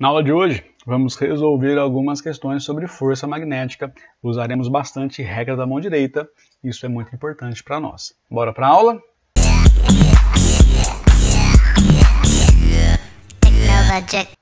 Na aula de hoje, vamos resolver algumas questões sobre força magnética. Usaremos bastante regra da mão direita, isso é muito importante para nós. Bora para a aula?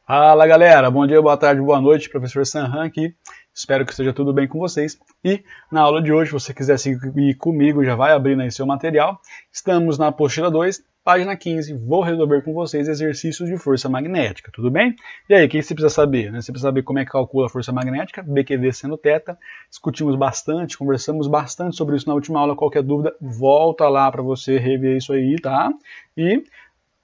Fala galera, bom dia, boa tarde, boa noite, professor Sanhan aqui. Espero que esteja tudo bem com vocês. E na aula de hoje, se você quiser seguir comigo, já vai abrindo aí seu material. Estamos na apostila 2, página 15. Vou resolver com vocês exercícios de força magnética, tudo bem? E aí, o que você precisa saber? Você precisa saber como é que calcula a força magnética, BQD sendo θ. Discutimos bastante, conversamos bastante sobre isso na última aula. Qualquer dúvida, volta lá para você rever isso aí, tá? E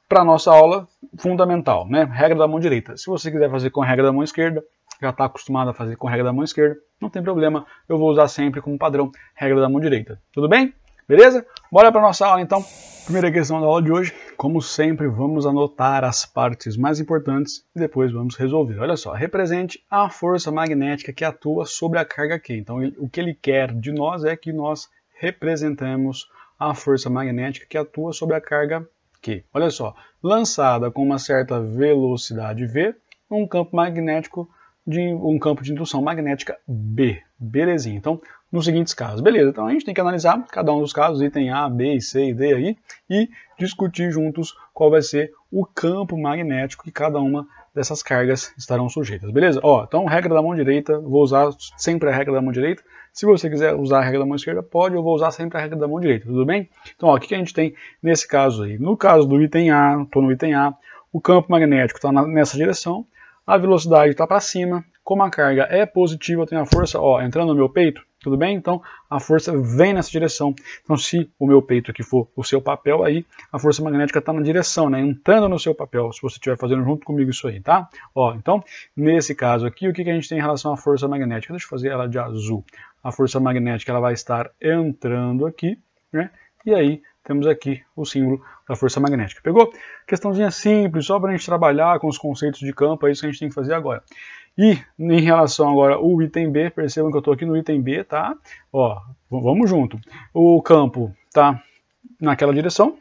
para a nossa aula fundamental, né? Regra da mão direita. Se você quiser fazer com a regra da mão esquerda, já está acostumado a fazer com a regra da mão esquerda, não tem problema, eu vou usar sempre como padrão regra da mão direita. Tudo bem? Beleza? Bora para a nossa aula então. Primeira questão da aula de hoje, como sempre, vamos anotar as partes mais importantes e depois vamos resolver. Olha só, represente a força magnética que atua sobre a carga Q. Então, o que ele quer de nós é que nós representemos a força magnética que atua sobre a carga Q. Olha só, lançada com uma certa velocidade V, um campo magnético um campo de indução magnética B. Belezinha. Então, nos seguintes casos. Beleza, então a gente tem que analisar cada um dos casos, item A, B, C e D aí, e discutir juntos qual vai ser o campo magnético que cada uma dessas cargas estarão sujeitas. Beleza? Ó, então, regra da mão direita, vou usar sempre a regra da mão direita. Se você quiser usar a regra da mão esquerda, pode, eu vou usar sempre a regra da mão direita, tudo bem? Então, ó, o que a gente tem nesse caso aí? No caso do item A, estou no item A, o campo magnético está nessa direção, a velocidade está para cima, como a carga é positiva, eu tenho a força, ó, entrando no meu peito, tudo bem? Então, a força vem nessa direção. Então, se o meu peito aqui for o seu papel, aí a força magnética está na direção, né? Entrando no seu papel, se você estiver fazendo junto comigo isso aí, tá? Ó, então, nesse caso aqui, o que a gente tem em relação à força magnética? Deixa eu fazer ela de azul. A força magnética ela vai estar entrando aqui, né? E aí, temos aqui o símbolo da força magnética. Pegou? Questãozinha simples, só para a gente trabalhar com os conceitos de campo, é isso que a gente tem que fazer agora. E em relação agora ao item B, percebam que eu estou aqui no item B, tá? Ó, vamos junto. O campo está naquela direção,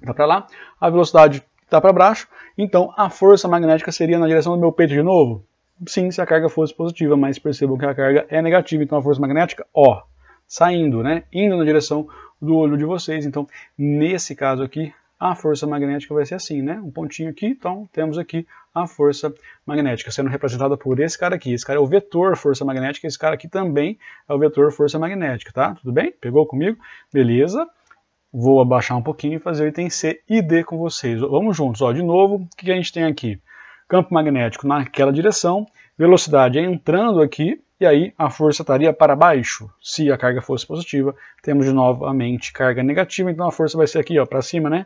tá para lá. A velocidade está para baixo, então a força magnética seria na direção do meu peito de novo? Sim, se a carga fosse positiva, mas percebam que a carga é negativa, então a força magnética, ó, saindo, né? Indo na direção do olho de vocês. Então, nesse caso aqui, a força magnética vai ser assim, né? Um pontinho aqui, então temos aqui a força magnética sendo representada por esse cara aqui. Esse cara é o vetor força magnética, esse cara aqui também é o vetor força magnética, tá? Tudo bem? Pegou comigo? Beleza. Vou abaixar um pouquinho e fazer o item C e D com vocês. Vamos juntos, ó. De novo, o que a gente tem aqui? Campo magnético naquela direção, velocidade entrando aqui, e aí a força estaria para baixo. Se a carga fosse positiva, temos de novamente carga negativa, então a força vai ser aqui, ó, para cima, né?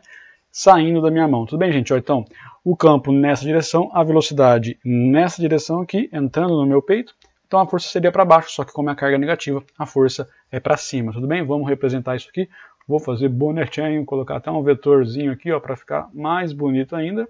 Saindo da minha mão. Tudo bem, gente? Ó, então, o campo nessa direção, a velocidade nessa direção aqui, entrando no meu peito, então a força seria para baixo, só que como é a carga negativa, a força é para cima. Tudo bem? Vamos representar isso aqui. Vou fazer bonitinho, colocar até um vetorzinho aqui, ó, para ficar mais bonito ainda.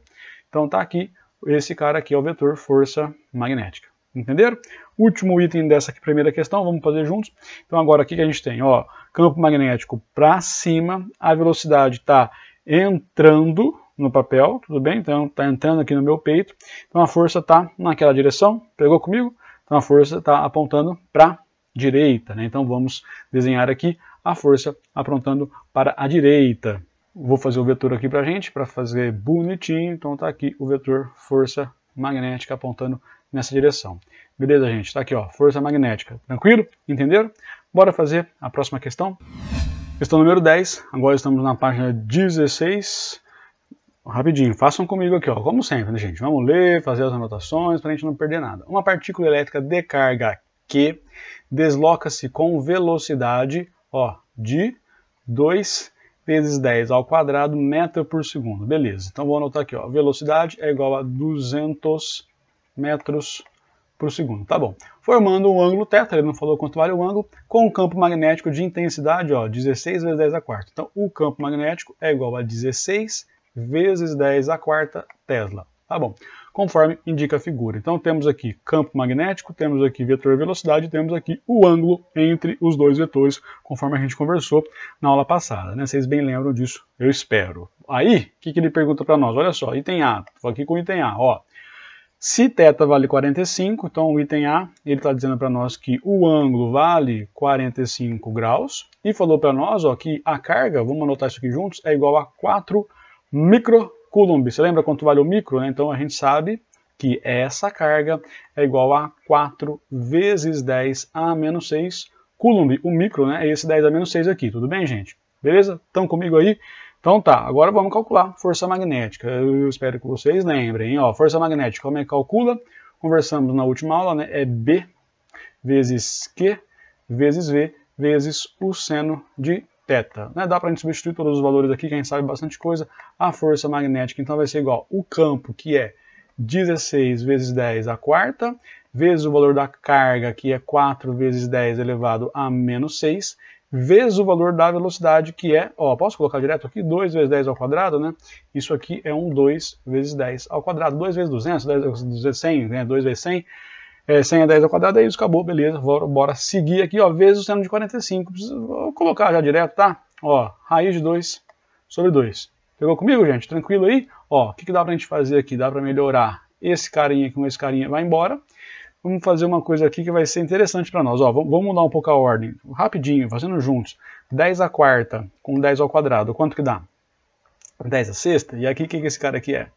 Então tá aqui, esse cara aqui é o vetor força magnética. Entenderam? Último item dessa aqui, primeira questão, vamos fazer juntos. Então agora o que a gente tem? Ó, campo magnético para cima, a velocidade está entrando no papel, tudo bem? Então está entrando aqui no meu peito. Então a força está naquela direção, pegou comigo? Então a força está apontando para a direita, né? Então vamos desenhar aqui a força apontando para a direita. Vou fazer o vetor aqui para a gente, para fazer bonitinho. Então está aqui o vetor força magnética apontando nessa direção. Beleza, gente? Está aqui, ó, força magnética. Tranquilo? Entenderam? Bora fazer a próxima questão. Questão número 10. Agora estamos na página 16. Rapidinho, façam comigo aqui, ó, como sempre, né, gente? Vamos ler, fazer as anotações para a gente não perder nada. Uma partícula elétrica de carga Q desloca-se com velocidade, ó, de 2 vezes 10 ao quadrado metro por segundo. Beleza, então vou anotar aqui, ó, velocidade é igual a 200 metros por segundo, tá bom. Formando um ângulo θ, ele não falou quanto vale o ângulo, com um campo magnético de intensidade, ó, 16 vezes 10 a quarta. Então, o campo magnético é igual a 16 vezes 10 a quarta Tesla, tá bom. Conforme indica a figura. Então, temos aqui campo magnético, temos aqui vetor velocidade, temos aqui o ângulo entre os dois vetores, conforme a gente conversou na aula passada, né? Vocês bem lembram disso, eu espero. Aí, o que ele pergunta para nós? Olha só, item A, estou aqui com o item A, ó. Se θ vale 45, então o item A, ele está dizendo para nós que o ângulo vale 45 graus, e falou para nós ó, que a carga, vamos anotar isso aqui juntos, é igual a 4 microcoulomb. Você lembra quanto vale o micro? Né? Então a gente sabe que essa carga é igual a 4 vezes 10 a menos 6 coulomb. O micro, né, é esse 10 a menos 6 aqui, tudo bem, gente? Beleza? Estão comigo aí? Então tá, agora vamos calcular força magnética. Eu espero que vocês lembrem. Ó, força magnética, como é que calcula? Conversamos na última aula, né? É B vezes Q vezes V vezes o seno de θ. Né? Dá para a gente substituir todos os valores aqui, que a gente sabe bastante coisa. A força magnética, então, vai ser igual o campo, que é 16 vezes 10 à quarta, vezes o valor da carga, que é 4 vezes 10 elevado a menos 6, vezes o valor da velocidade, que é, ó, posso colocar direto aqui, 2 vezes 10 ao quadrado, né? Isso aqui é um 2 vezes 10 ao quadrado, 2 vezes 200, 10 vezes 100, né? 2 vezes 100, 100 é 10 ao quadrado, é isso, acabou, beleza, bora seguir aqui, ó, vezes o seno de 45, vou colocar já direto, tá? Ó, raiz de 2 sobre 2. Pegou comigo, gente? Tranquilo aí? Ó, o que dá pra gente fazer aqui? Dá pra melhorar esse carinha com esse carinha, vai embora. Vamos fazer uma coisa aqui que vai ser interessante para nós. Ó, vamos mudar um pouco a ordem, rapidinho, fazendo juntos. 10 à quarta com 10 ao quadrado, quanto que dá? 10 à sexta, e aqui o que esse cara aqui é?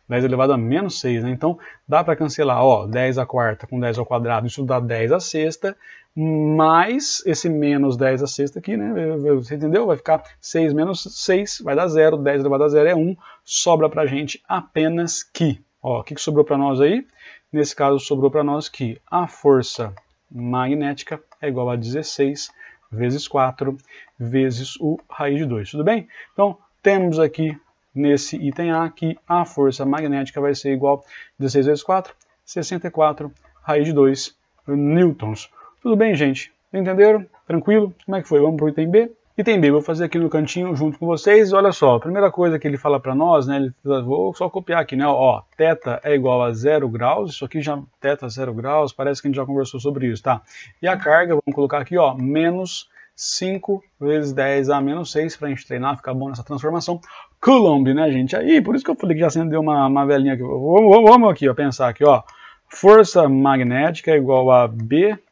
10 elevado a menos 6, né? Então dá para cancelar, ó, 10 à quarta com 10 ao quadrado, isso dá 10 à sexta, mais esse menos 10 à sexta aqui, né? Você entendeu? Vai ficar 6 menos 6, vai dar 0, 10 elevado a 0 é 1, sobra pra gente apenas que, ó, o que sobrou para nós aí? Nesse caso, sobrou para nós que a força magnética é igual a 16 vezes 4 vezes o raiz de 2. Tudo bem? Então, temos aqui nesse item A que a força magnética vai ser igual a 16 vezes 4, 64 raiz de 2 newtons. Tudo bem, gente? Entenderam? Tranquilo? Como é que foi? Vamos para o item B? Item B, vou fazer aqui no cantinho junto com vocês. Olha só, a primeira coisa que ele fala para nós, né? Vou só copiar aqui, né? Ó, θ é igual a 0 graus. Isso aqui já, θ 0 graus, parece que a gente já conversou sobre isso, tá? E a carga, vamos colocar aqui, ó, menos 5 vezes 10 a menos 6, para a gente treinar, ficar bom nessa transformação. Coulomb, né, gente? Aí, por isso que eu falei que já acendeu uma velhinha aqui. Vamos aqui, ó, pensar aqui, ó. Força magnética é igual a BQV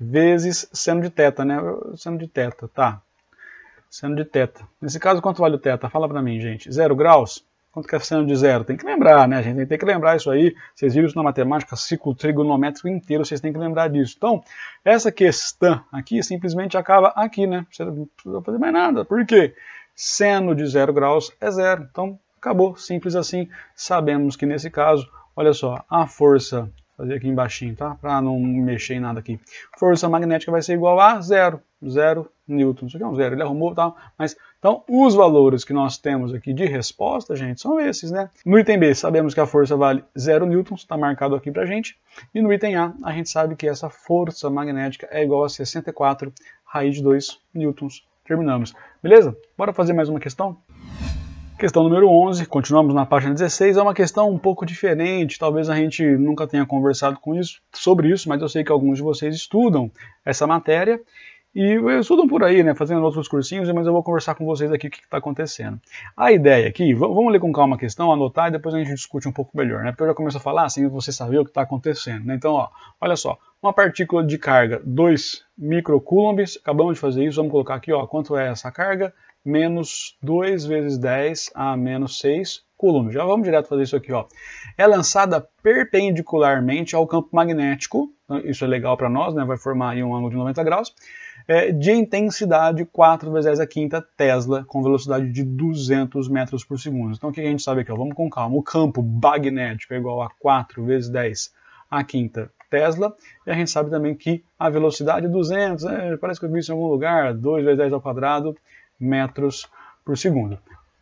vezes seno de θ, né? Seno de θ, tá. Seno de θ. Nesse caso, quanto vale o θ? Fala pra mim, gente. 0 graus? Quanto que é seno de 0? Tem que lembrar, né, gente? Tem que lembrar isso aí. Vocês viram isso na matemática, ciclo trigonométrico inteiro, vocês têm que lembrar disso. Então, essa questão aqui simplesmente acaba aqui, né? Você não precisa fazer mais nada. Por quê? Seno de 0 graus é 0. Então, acabou. Simples assim. Sabemos que nesse caso, olha só, a força... fazer aqui embaixinho, tá? Para não mexer em nada aqui. Força magnética vai ser igual a 0. 0 newton. Isso aqui é um 0, ele arrumou, tá? Mas, então, os valores que nós temos aqui de resposta, gente, são esses, né? No item B, sabemos que a força vale 0 newtons, está marcado aqui pra gente. E no item A, a gente sabe que essa força magnética é igual a 64 raiz de 2 newtons. Terminamos. Beleza? Bora fazer mais uma questão? Questão número 11, continuamos na página 16, é uma questão um pouco diferente, talvez a gente nunca tenha conversado sobre isso, mas eu sei que alguns de vocês estudam essa matéria e estudam por aí, né, fazendo outros cursinhos, mas eu vou conversar com vocês aqui o que está acontecendo. A ideia aqui, vamos ler com calma a questão, anotar e depois a gente discute um pouco melhor, né, porque eu já começo a falar sem você saber o que está acontecendo, né? Então, ó, olha só, uma partícula de carga 2 microcoulombs, acabamos de fazer isso, vamos colocar aqui, ó, quanto é essa carga? Menos 2 vezes 10 a menos 6 coulombs. Já vamos direto fazer isso aqui, ó. É lançada perpendicularmente ao campo magnético, isso é legal para nós, né? Vai formar aí um ângulo de 90 graus, de intensidade 4 vezes 10 a quinta Tesla, com velocidade de 200 metros por segundo. Então o que a gente sabe aqui, ó? Vamos com calma. O campo magnético é igual a 4 vezes 10 a quinta Tesla, e a gente sabe também que a velocidade é 200, parece que eu vi isso em algum lugar, 2 vezes 10 ao quadrado, metros por segundo.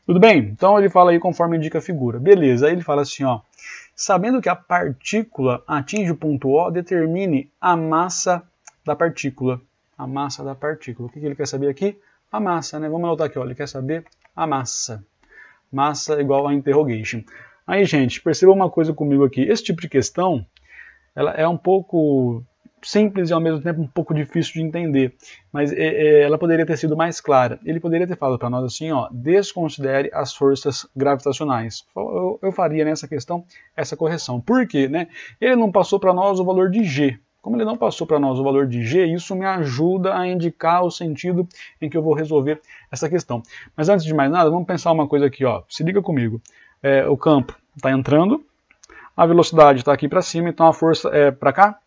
Tudo bem? Então ele fala aí conforme indica a figura. Beleza, aí ele fala assim, ó. Sabendo que a partícula atinge o ponto O, determine a massa da partícula. A massa da partícula. O que ele quer saber aqui? A massa, né? Vamos anotar aqui, ó. Ele quer saber a massa. Massa igual a interrogation. Aí, gente, perceba uma coisa comigo aqui. Esse tipo de questão, ela é um pouco simples e ao mesmo tempo um pouco difícil de entender, mas ela poderia ter sido mais clara. Ele poderia ter falado para nós assim, ó, desconsidere as forças gravitacionais. Eu faria nessa questão essa correção. Por quê? Né? Ele não passou para nós o valor de G. Como ele não passou para nós o valor de G, isso me ajuda a indicar o sentido em que eu vou resolver essa questão. Mas antes de mais nada, vamos pensar uma coisa aqui, ó. Se liga comigo. O campo está entrando, a velocidade está aqui para cima, então a força é para cá.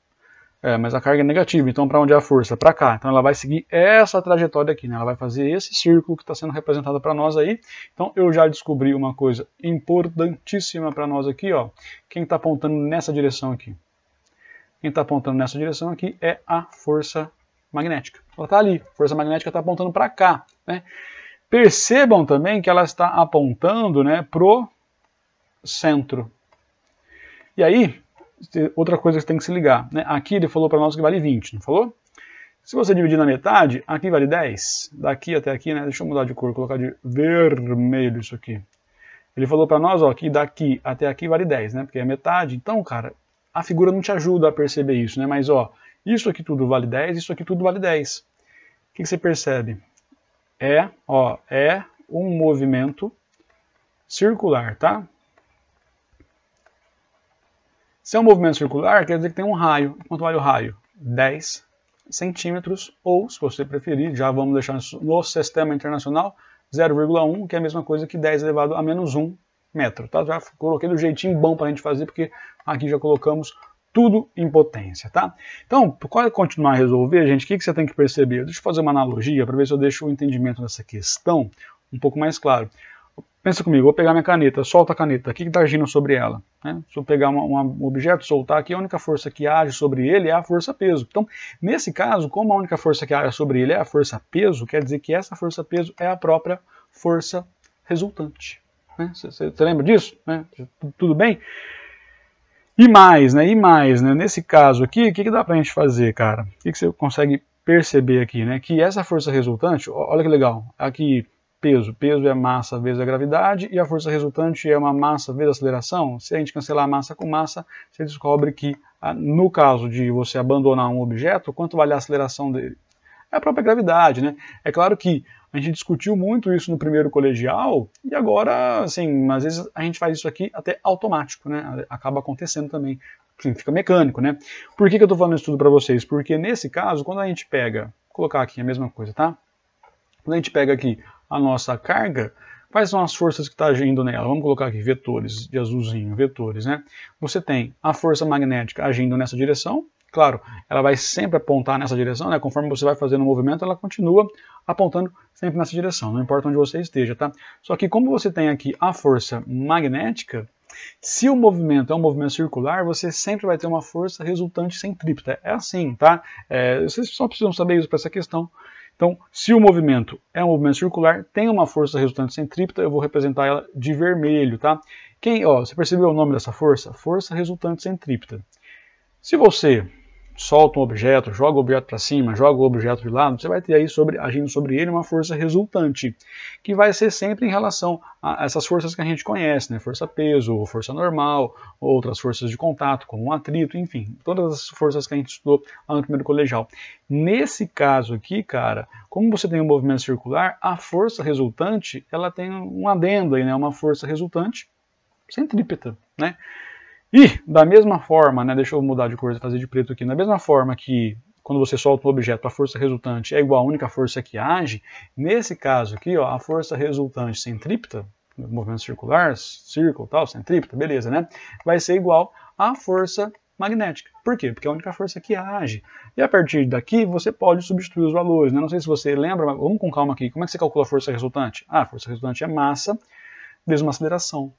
Mas a carga é negativa, então para onde é a força? Para cá. Então ela vai seguir essa trajetória aqui, né? Ela vai fazer esse círculo que está sendo representado para nós aí. Então eu já descobri uma coisa importantíssima para nós aqui, ó. Quem está apontando nessa direção aqui? Quem está apontando nessa direção aqui é a força magnética. Ela está ali, a força magnética está apontando para cá, né? Percebam também que ela está apontando, né, pro centro. E aí, outra coisa que você tem que se ligar, né? Aqui ele falou para nós que vale 20, não falou? Se você dividir na metade, aqui vale 10. Daqui até aqui, né? Deixa eu mudar de cor, colocar de vermelho isso aqui. Ele falou para nós, ó, que daqui até aqui vale 10, né? Porque é metade. Então, cara, a figura não te ajuda a perceber isso, né? Mas, ó, isso aqui tudo vale 10, isso aqui tudo vale 10. O que você percebe? É um movimento circular, tá? Se é um movimento circular, quer dizer que tem um raio. Quanto vale o raio? 10 centímetros, ou, se você preferir, já vamos deixar no sistema internacional, 0,1, que é a mesma coisa que 10 elevado a menos 1 metro. Tá? Já coloquei do jeitinho bom para a gente fazer, porque aqui já colocamos tudo em potência. Tá? Então, para continuar a resolver, gente, o que você tem que perceber? Deixa eu fazer uma analogia para ver se eu deixo o entendimento dessa questão um pouco mais claro. Pensa comigo, vou pegar minha caneta, solta a caneta, o que está agindo sobre ela? Né? Se eu pegar um objeto, soltar aqui, a única força que age sobre ele é a força-peso. Então, nesse caso, como a única força que age sobre ele é a força-peso, quer dizer que essa força-peso é a própria força resultante. Né? Você lembra disso? Né? Tudo bem? E mais, né? Nesse caso aqui, o que dá pra gente fazer, cara? O que você consegue perceber aqui, né? Que essa força resultante, olha que legal, aqui... Peso é massa vezes a gravidade e a força resultante é uma massa vezes a aceleração. Se a gente cancelar massa com massa, você descobre que, no caso de você abandonar um objeto, quanto vale a aceleração dele? É a própria gravidade, né? É claro que a gente discutiu muito isso no primeiro colegial e agora, assim, às vezes a gente faz isso aqui até automático, né? Acaba acontecendo também, assim, fica mecânico, né? Por que eu estou falando isso tudo para vocês? Porque nesse caso, quando a gente pega, vou colocar aqui a mesma coisa, tá? Quando a gente pega aqui a nossa carga, quais são as forças que estão agindo nela? Vamos colocar aqui vetores, de azulzinho, vetores, né? Você tem a força magnética agindo nessa direção, claro, ela vai sempre apontar nessa direção, né? Conforme você vai fazendo o movimento, ela continua apontando sempre nessa direção, não importa onde você esteja, tá? Só que como você tem aqui a força magnética, se o movimento é um movimento circular, você sempre vai ter uma força resultante centrípeta. É assim, tá? Vocês só precisam saber isso para essa questão. Então, se o movimento é um movimento circular, tem uma força resultante centrípeta, eu vou representar ela de vermelho, tá? Você percebeu o nome dessa força? Força resultante centrípeta. Se você solta um objeto, joga o objeto para cima, joga o objeto de lado, você vai ter aí agindo sobre ele uma força resultante, que vai ser sempre em relação a essas forças que a gente conhece, né? Força-peso, força normal, outras forças de contato, como um atrito, enfim, todas as forças que a gente estudou lá no primeiro colegial. Nesse caso aqui, cara, como você tem um movimento circular, a força resultante, ela tem um adendo aí, né? Uma força resultante centrípeta, né? E, da mesma forma, né, deixa eu mudar de cor e fazer de preto aqui, da mesma forma que quando você solta um objeto, a força resultante é igual à única força que age, nesse caso aqui, ó, a força resultante centrípeta, movimento circular, círculo, tal, centrípeta, beleza, né, vai ser igual à força magnética. Por quê? Porque é a única força que age. E a partir daqui, você pode substituir os valores, né? Não sei se você lembra, mas vamos com calma aqui. Como é que você calcula a força resultante? A força resultante é massa vezes uma aceleração.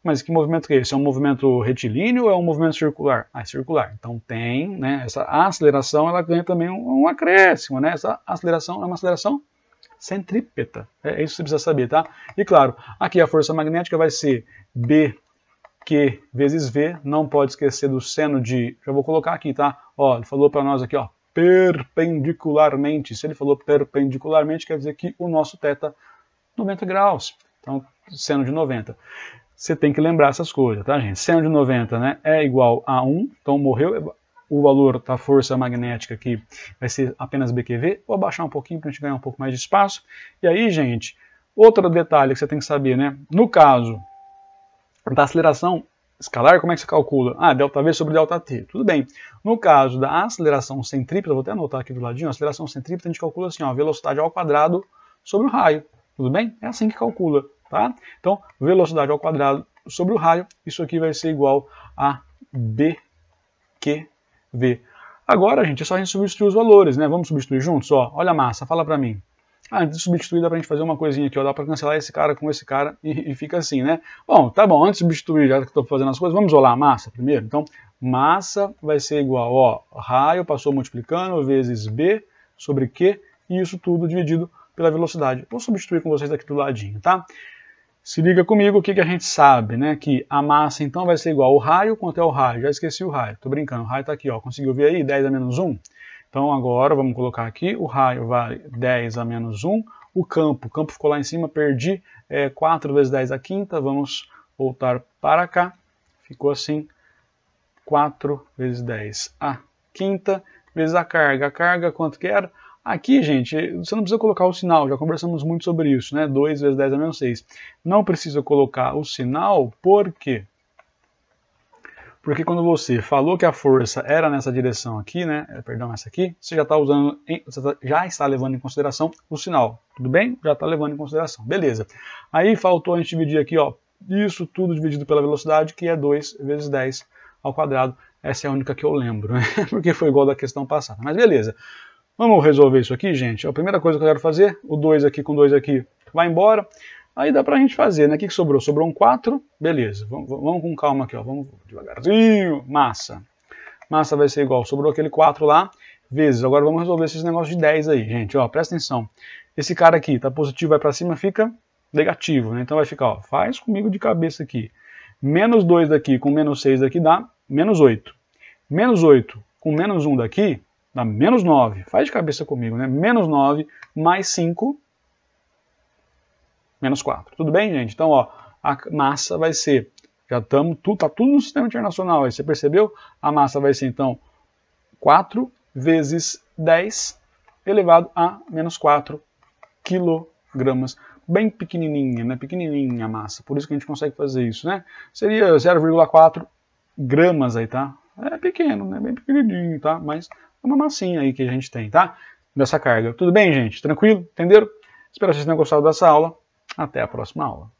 Mas que movimento que é esse? É um movimento retilíneo ou é um movimento circular? É circular. Então tem, né, essa aceleração, ela ganha também um acréscimo, né? Essa aceleração é uma aceleração centrípeta. É isso que você precisa saber, tá? E claro, aqui a força magnética vai ser BQ vezes V, não pode esquecer do seno de, já vou colocar aqui, tá? Ó, ele falou para nós aqui, ó, perpendicularmente. Se ele falou perpendicularmente, quer dizer que o nosso θ 90 graus. Então, seno de 90. Você tem que lembrar essas coisas, tá, gente? Seno de 90, né, é igual a 1, então morreu, o valor da força magnética aqui vai ser apenas BQV. Vou abaixar um pouquinho para a gente ganhar um pouco mais de espaço. E aí, gente, outro detalhe que você tem que saber, né? No caso da aceleração escalar, como é que se calcula? Ah, ΔV sobre ΔT. Tudo bem. No caso da aceleração centrípeta, vou até anotar aqui do ladinho, a aceleração centrípeta a gente calcula assim, ó, velocidade ao quadrado sobre o raio. Tudo bem? É assim que calcula, tá? Então, velocidade ao quadrado sobre o raio, isso aqui vai ser igual a BQV. Agora, gente, é só a gente substituir os valores, né? Vamos substituir juntos? Ó, olha a massa, fala pra mim. Antes de substituir, dá pra gente fazer uma coisinha aqui, ó, dá pra cancelar esse cara com esse cara e fica assim, né? Bom, tá bom, antes de substituir, já que eu tô fazendo as coisas, vamos isolar a massa primeiro? Então, massa vai ser igual, ó, raio passou multiplicando vezes B sobre Q, e isso tudo dividido pela velocidade. Vou substituir com vocês aqui do ladinho, tá? Se liga comigo, o que a gente sabe, né? Que a massa, então, vai ser igual ao raio. Quanto é o raio? Já esqueci o raio, tô brincando, o raio tá aqui, ó, conseguiu ver aí? 10 a menos 1? Então agora vamos colocar aqui, o raio vale 10 a menos 1, o campo ficou lá em cima, perdi 4 vezes 10 a quinta, vamos voltar para cá, ficou assim, 4 vezes 10 a quinta, vezes a carga quanto que era? Aqui, gente, você não precisa colocar o sinal, já conversamos muito sobre isso, né? 2 vezes 10 a menos 6. Não precisa colocar o sinal, por quê? Porque quando você falou que a força era nessa direção aqui, né? Perdão, essa aqui, você já está usando, já está levando em consideração o sinal. Tudo bem? Já está levando em consideração. Beleza. Aí faltou a gente dividir aqui, ó, isso tudo dividido pela velocidade, que é 2 vezes 10 ao quadrado. Essa é a única que eu lembro, né? Porque foi igual da questão passada. Mas beleza. Vamos resolver isso aqui, gente. A primeira coisa que eu quero fazer, o 2 aqui com 2 aqui vai embora. Aí dá pra gente fazer, né? O que sobrou? Sobrou um 4, beleza. Vamos com calma aqui, ó. Vamos devagarzinho. Massa. Massa vai ser igual, sobrou aquele 4 lá, vezes. Agora vamos resolver esses negócios de 10 aí, gente. Ó, presta atenção. Esse cara aqui tá positivo, vai pra cima, fica negativo, né? Então vai ficar, ó, faz comigo de cabeça aqui. Menos 2 daqui com menos 6 daqui dá menos 8. Menos 8 com menos 1 daqui dá menos 9. Faz de cabeça comigo, né? Menos 9 mais 5... menos 4. Tudo bem, gente? Então, ó, a massa vai ser, já estamos, tá tudo no sistema internacional aí, você percebeu? A massa vai ser, então, 4 vezes 10 elevado a menos 4 quilogramas. Bem pequenininha, né? Pequenininha a massa, por isso que a gente consegue fazer isso, né? Seria 0,4 gramas aí, tá? É pequeno, né? Bem pequenininho, tá? Mas é uma massinha aí que a gente tem, tá? Dessa carga. Tudo bem, gente? Tranquilo? Entenderam? Espero que vocês tenham gostado dessa aula. Até a próxima aula.